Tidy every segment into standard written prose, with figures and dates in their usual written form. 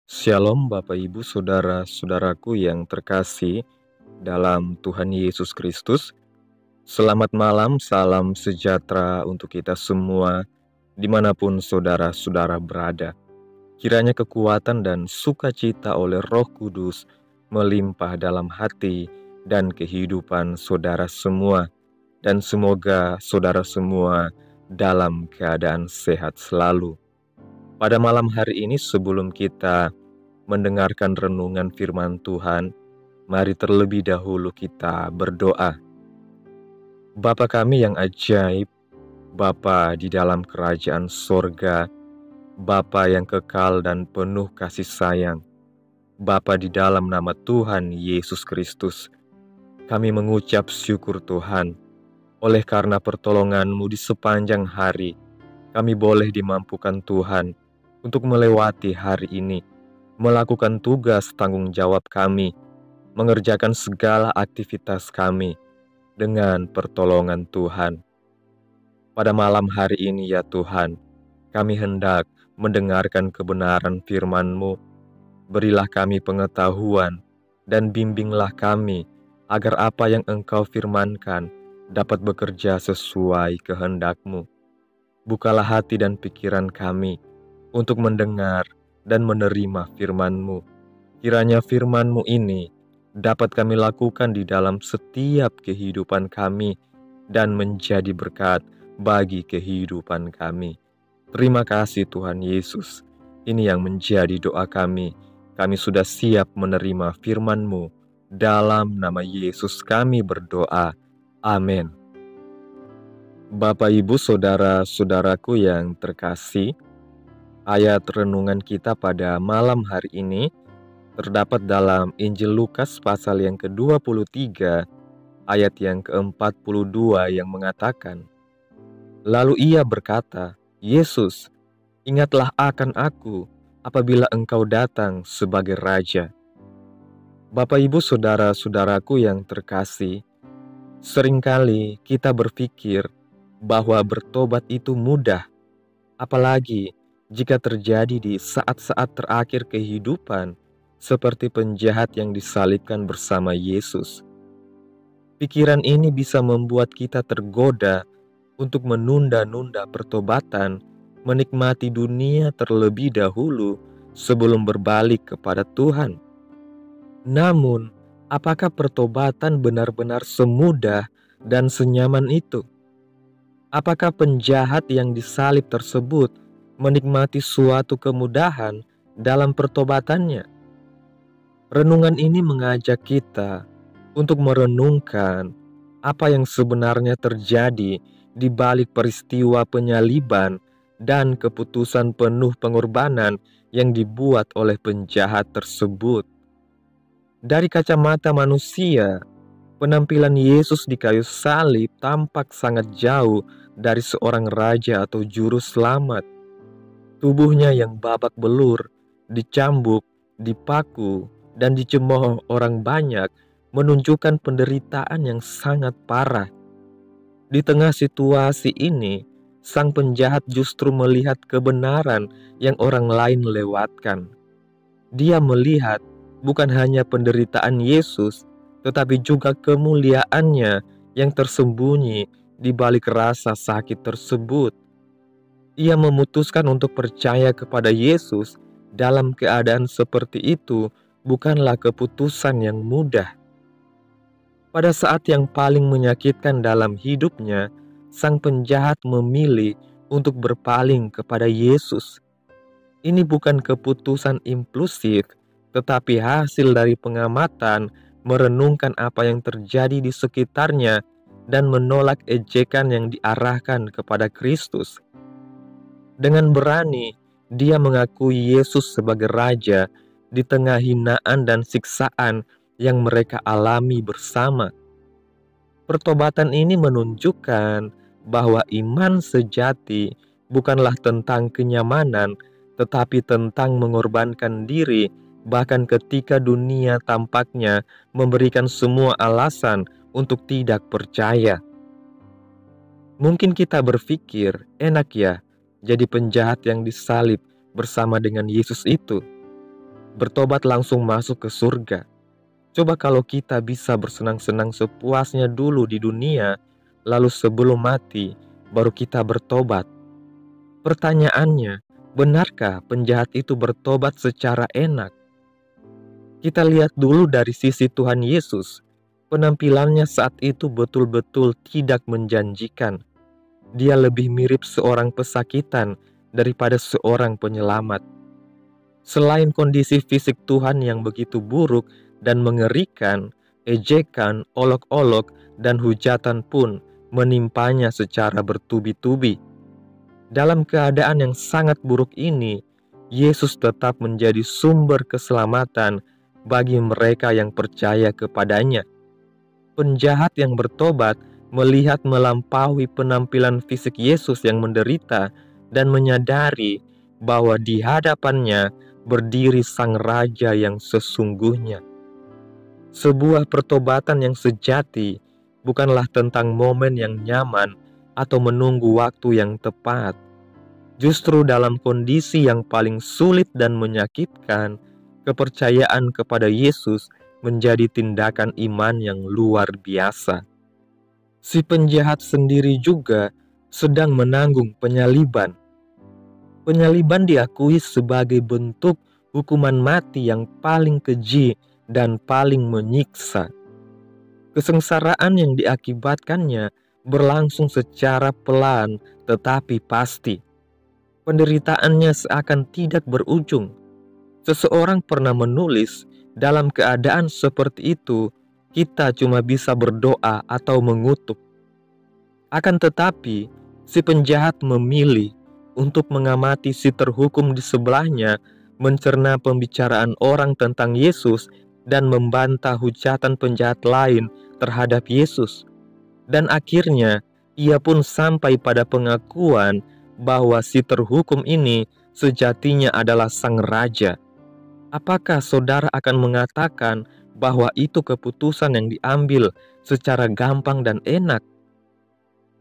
Shalom Bapak Ibu Saudara-saudaraku yang terkasih dalam Tuhan Yesus Kristus. Selamat malam, salam sejahtera untuk kita semua dimanapun saudara-saudara berada. Kiranya kekuatan dan sukacita oleh Roh Kudus melimpah dalam hati dan kehidupan saudara semua. Dan semoga saudara semua dalam keadaan sehat selalu. Pada malam hari ini sebelum kita mendengarkan renungan firman Tuhan, mari terlebih dahulu kita berdoa. Bapa kami yang ajaib, Bapa di dalam kerajaan sorga, Bapa yang kekal dan penuh kasih sayang, Bapa di dalam nama Tuhan Yesus Kristus, kami mengucap syukur Tuhan, oleh karena pertolongan-Mu di sepanjang hari, kami boleh dimampukan Tuhan untuk melewati hari ini, melakukan tugas tanggung jawab kami, mengerjakan segala aktivitas kami dengan pertolongan Tuhan. Pada malam hari ini ya Tuhan, kami hendak mendengarkan kebenaran firman-Mu. Berilah kami pengetahuan dan bimbinglah kami agar apa yang Engkau firmankan dapat bekerja sesuai kehendak-Mu. Bukalah hati dan pikiran kami untuk mendengar dan menerima firman-Mu. Kiranya firman-Mu ini dapat kami lakukan di dalam setiap kehidupan kami dan menjadi berkat bagi kehidupan kami. Terima kasih Tuhan Yesus. Ini yang menjadi doa kami. Kami sudah siap menerima firman-Mu. Dalam nama Yesus kami berdoa. Amin. Bapak Ibu Saudara-saudaraku yang terkasih, ayat renungan kita pada malam hari ini terdapat dalam Injil Lukas pasal yang ke-23 ayat yang ke-42 yang mengatakan, "Lalu ia berkata, Yesus, ingatlah akan aku apabila Engkau datang sebagai Raja." Bapak Ibu Saudara-saudaraku yang terkasih, seringkali kita berpikir bahwa bertobat itu mudah, apalagi jika terjadi di saat-saat terakhir kehidupan, seperti penjahat yang disalibkan bersama Yesus. Pikiran ini bisa membuat kita tergoda untuk menunda-nunda pertobatan, menikmati dunia terlebih dahulu sebelum berbalik kepada Tuhan. Namun, apakah pertobatan benar-benar semudah dan senyaman itu? Apakah penjahat yang disalib tersebut menikmati suatu kemudahan dalam pertobatannya? Renungan ini mengajak kita untuk merenungkan apa yang sebenarnya terjadi di balik peristiwa penyaliban dan keputusan penuh pengorbanan yang dibuat oleh penjahat tersebut. Dari kacamata manusia, penampilan Yesus di kayu salib tampak sangat jauh dari seorang raja atau juru selamat. Tubuhnya yang babak belur, dicambuk, dipaku, dan dicemooh orang banyak menunjukkan penderitaan yang sangat parah. Di tengah situasi ini, sang penjahat justru melihat kebenaran yang orang lain lewatkan. Dia melihat bukan hanya penderitaan Yesus, tetapi juga kemuliaannya yang tersembunyi di balik rasa sakit tersebut. Ia memutuskan untuk percaya kepada Yesus dalam keadaan seperti itu bukanlah keputusan yang mudah. Pada saat yang paling menyakitkan dalam hidupnya, sang penjahat memilih untuk berpaling kepada Yesus. Ini bukan keputusan impulsif, tetapi hasil dari pengamatan, merenungkan apa yang terjadi di sekitarnya, dan menolak ejekan yang diarahkan kepada Kristus. Dengan berani, dia mengakui Yesus sebagai Raja di tengah hinaan dan siksaan yang mereka alami bersama. Pertobatan ini menunjukkan bahwa iman sejati bukanlah tentang kenyamanan, tetapi tentang mengorbankan diri, bahkan ketika dunia tampaknya memberikan semua alasan untuk tidak percaya. Mungkin kita berpikir, enak ya jadi penjahat yang disalib bersama dengan Yesus itu. bertobat langsung masuk ke surga. Coba kalau kita bisa bersenang-senang sepuasnya dulu di dunia, lalu sebelum mati, baru kita bertobat. Pertanyaannya, benarkah penjahat itu bertobat secara enak? Kita lihat dulu dari sisi Tuhan Yesus. Penampilannya saat itu betul-betul tidak menjanjikan. Dia lebih mirip seorang pesakitan daripada seorang penyelamat. Selain kondisi fisik Tuhan yang begitu buruk dan mengerikan, ejekan, olok-olok, dan hujatan pun menimpanya secara bertubi-tubi. Dalam keadaan yang sangat buruk ini, Yesus tetap menjadi sumber keselamatan bagi mereka yang percaya kepadanya. Penjahat yang bertobat melihat melampaui penampilan fisik Yesus yang menderita dan menyadari bahwa di hadapannya berdiri Sang Raja yang sesungguhnya. Sebuah pertobatan yang sejati bukanlah tentang momen yang nyaman atau menunggu waktu yang tepat. Justru dalam kondisi yang paling sulit dan menyakitkan, kepercayaan kepada Yesus menjadi tindakan iman yang luar biasa. Si penjahat sendiri juga sedang menanggung penyaliban. Penyaliban diakui sebagai bentuk hukuman mati yang paling keji dan paling menyiksa. Kesengsaraan yang diakibatkannya berlangsung secara pelan tetapi pasti. Penderitaannya seakan tidak berujung. Seseorang pernah menulis, dalam keadaan seperti itu, kita cuma bisa berdoa atau mengutuk. Akan tetapi, si penjahat memilih untuk mengamati si terhukum di sebelahnya, mencerna pembicaraan orang tentang Yesus, dan membantah hujatan penjahat lain terhadap Yesus. Dan akhirnya, ia pun sampai pada pengakuan bahwa si terhukum ini sejatinya adalah Sang Raja. Apakah saudara akan mengatakan bahwa itu keputusan yang diambil secara gampang dan enak?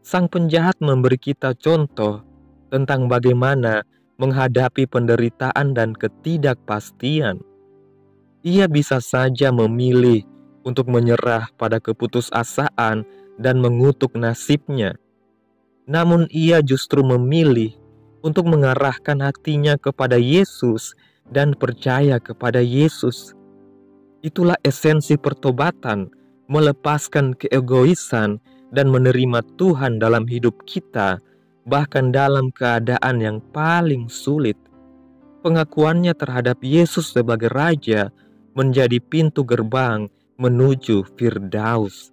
Sang penjahat memberi kita contoh tentang bagaimana menghadapi penderitaan dan ketidakpastian. Ia bisa saja memilih untuk menyerah pada keputusasaan dan mengutuk nasibnya. Namun ia justru memilih untuk mengarahkan hatinya kepada Yesus dan percaya kepada Yesus. Itulah esensi pertobatan, melepaskan keegoisan dan menerima Tuhan dalam hidup kita, bahkan dalam keadaan yang paling sulit. Pengakuannya terhadap Yesus sebagai Raja menjadi pintu gerbang menuju Firdaus.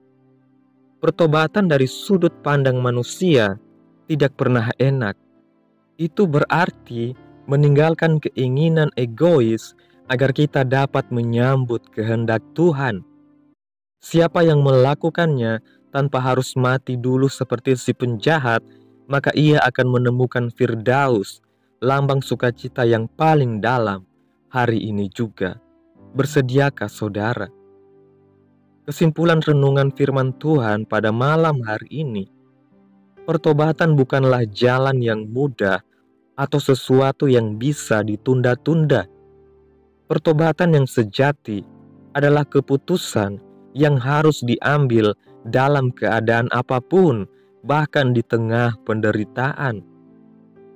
Pertobatan dari sudut pandang manusia tidak pernah enak. Itu berarti meninggalkan keinginan egois agar kita dapat menyambut kehendak Tuhan. Siapa yang melakukannya tanpa harus mati dulu seperti si penjahat, maka ia akan menemukan Firdaus, lambang sukacita yang paling dalam, hari ini juga. Bersediakah saudara? Kesimpulan renungan firman Tuhan pada malam hari ini, pertobatan bukanlah jalan yang mudah atau sesuatu yang bisa ditunda-tunda. Pertobatan yang sejati adalah keputusan yang harus diambil dalam keadaan apapun, bahkan di tengah penderitaan.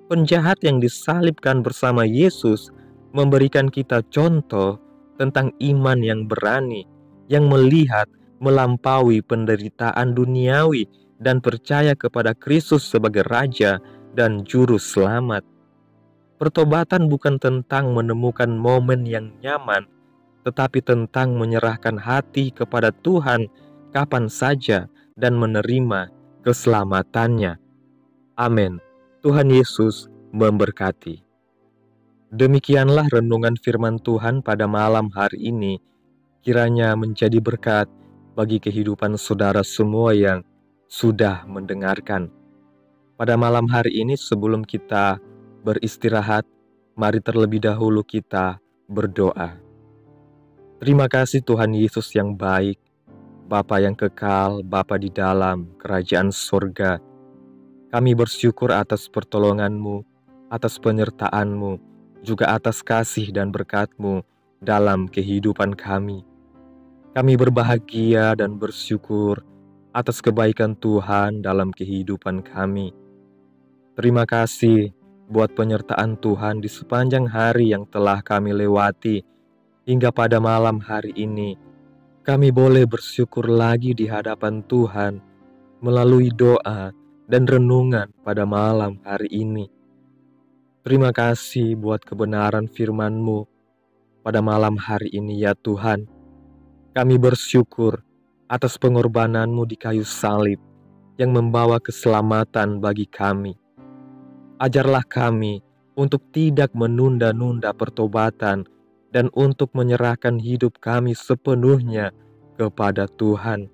Penjahat yang disalibkan bersama Yesus memberikan kita contoh tentang iman yang berani, yang melihat melampaui penderitaan duniawi dan percaya kepada Kristus sebagai Raja dan Juru Selamat. Pertobatan bukan tentang menemukan momen yang nyaman, tetapi tentang menyerahkan hati kepada Tuhan kapan saja dan menerima keselamatannya. Amin. Tuhan Yesus memberkati. Demikianlah renungan firman Tuhan pada malam hari ini. Kiranya menjadi berkat bagi kehidupan saudara semua yang sudah mendengarkan. Pada malam hari ini sebelum kita beristirahat, mari terlebih dahulu kita berdoa. Terima kasih Tuhan Yesus yang baik, Bapa yang kekal, Bapa di dalam kerajaan surga. Kami bersyukur atas pertolongan-Mu, atas penyertaan-Mu, juga atas kasih dan berkat-Mu dalam kehidupan kami. Kami berbahagia dan bersyukur atas kebaikan Tuhan dalam kehidupan kami. Terima kasih buat penyertaan Tuhan di sepanjang hari yang telah kami lewati hingga pada malam hari ini. Kami boleh bersyukur lagi di hadapan Tuhan melalui doa dan renungan pada malam hari ini. Terima kasih buat kebenaran firman-Mu pada malam hari ini ya Tuhan. Kami bersyukur atas pengorbanan-Mu di kayu salib yang membawa keselamatan bagi kami. Ajarlah kami untuk tidak menunda-nunda pertobatan dan untuk menyerahkan hidup kami sepenuhnya kepada Tuhan.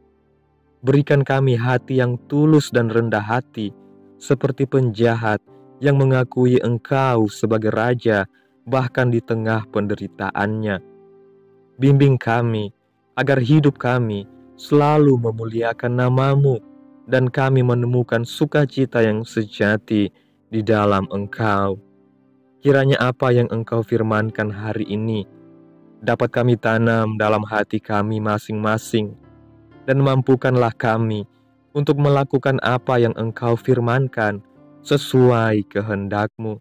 Berikan kami hati yang tulus dan rendah hati, seperti penjahat yang mengakui Engkau sebagai Raja bahkan di tengah penderitaannya. Bimbing kami agar hidup kami selalu memuliakan nama-Mu dan kami menemukan sukacita yang sejati di dalam Engkau. Kiranya apa yang Engkau firmankan hari ini dapat kami tanam dalam hati kami masing-masing, dan mampukanlah kami untuk melakukan apa yang Engkau firmankan sesuai kehendak-Mu.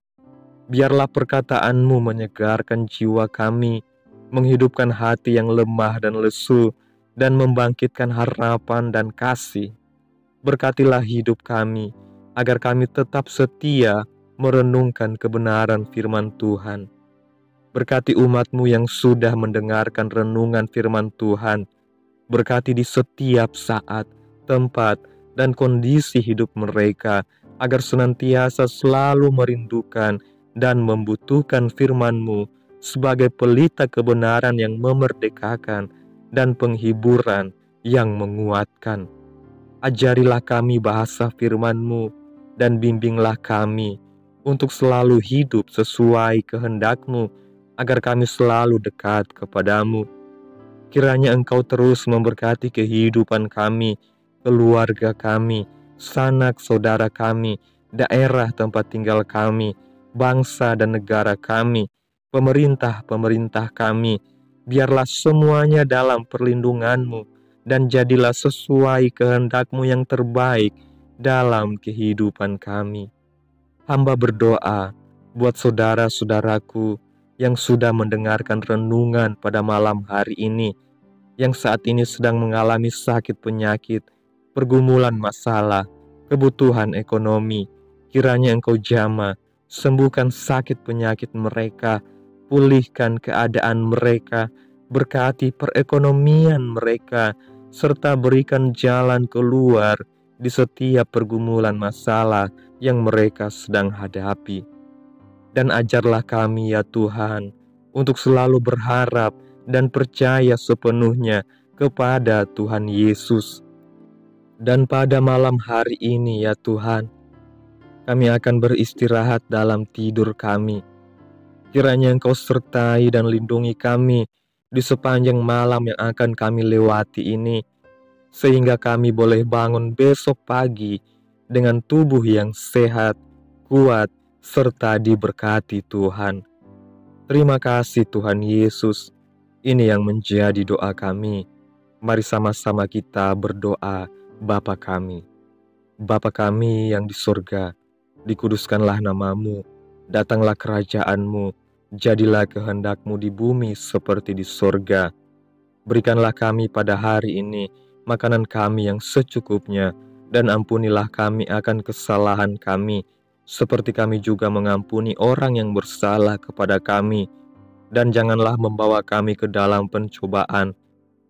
Biarlah perkataan-Mu menyegarkan jiwa kami, menghidupkan hati yang lemah dan lesu, dan membangkitkan harapan dan kasih. Berkatilah hidup kami, agar kami tetap setia merenungkan kebenaran firman Tuhan. Berkati umat-Mu yang sudah mendengarkan renungan firman Tuhan. Berkati di setiap saat, tempat, dan kondisi hidup mereka, agar senantiasa selalu merindukan dan membutuhkan firman-Mu sebagai pelita kebenaran yang memerdekakan dan penghiburan yang menguatkan. Ajarilah kami bahasa firman-Mu dan bimbinglah kami untuk selalu hidup sesuai kehendak-Mu, agar kami selalu dekat kepadamu. Kiranya Engkau terus memberkati kehidupan kami, keluarga kami, sanak saudara kami, daerah tempat tinggal kami, bangsa dan negara kami, pemerintah-pemerintah kami. Biarlah semuanya dalam perlindungan-Mu dan jadilah sesuai kehendak-Mu yang terbaik dalam kehidupan kami. Hamba berdoa buat saudara-saudaraku yang sudah mendengarkan renungan pada malam hari ini, yang saat ini sedang mengalami sakit penyakit, pergumulan masalah, kebutuhan ekonomi. Kiranya Engkau jamah, sembuhkan sakit penyakit mereka, pulihkan keadaan mereka, berkati perekonomian mereka, serta berikan jalan keluar di setiap pergumulan masalah yang mereka sedang hadapi. Dan ajarlah kami ya Tuhan, untuk selalu berharap dan percaya sepenuhnya kepada Tuhan Yesus. Dan pada malam hari ini ya Tuhan, kami akan beristirahat dalam tidur kami. Kiranya Engkau sertai dan lindungi kami di sepanjang malam yang akan kami lewati ini, sehingga kami boleh bangun besok pagi dengan tubuh yang sehat, kuat, serta diberkati Tuhan. Terima kasih Tuhan Yesus. Ini yang menjadi doa kami. Mari sama-sama kita berdoa. Bapa kami. Bapa kami yang di surga, dikuduskanlah nama-Mu, datanglah kerajaan-Mu, jadilah kehendak-Mu di bumi seperti di surga. Berikanlah kami pada hari ini makanan kami yang secukupnya, dan ampunilah kami akan kesalahan kami, seperti kami juga mengampuni orang yang bersalah kepada kami. Dan janganlah membawa kami ke dalam pencobaan,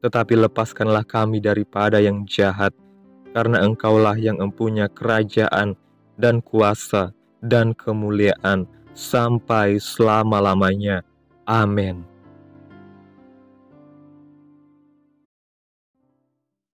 tetapi lepaskanlah kami daripada yang jahat, karena Engkaulah yang empunya kerajaan dan kuasa dan kemuliaan sampai selama-lamanya. Amin.